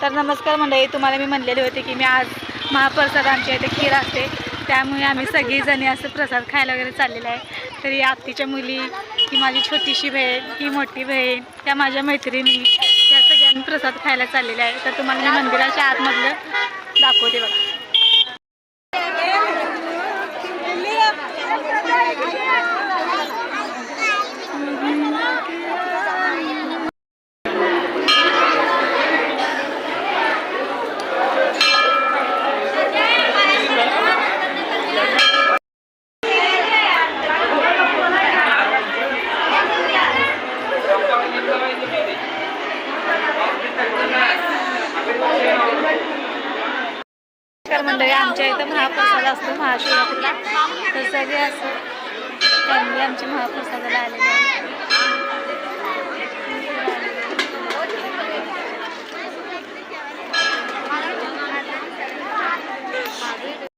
तर नमस्कार मंडळी, तुम्हाला मी म्हणलेले होते की मी आज महाप्रसाद आमच्या इथे खीर असते, त्यामुळे आम्ही सगळीजणी असं प्रसाद खायला वगैरे चाललेलं आहे। तरी आत्तीच्या मुली, ही माझी छोटीशी बहीण, ही मोठी बहीण, त्या माझ्या मैत्रिणी, त्या सगळ्यांनी प्रसाद खायला चाललेले आहे। तर तुम्हाला मी मंदिराच्या आतमधलं दाखवते बघा। मंडळी, आमच्या इथं महाप्रसाद असतो महाशिवरात्रीला, तर सगळे असं फॅमिली आमची महाप्रसादाला आलेली आहे।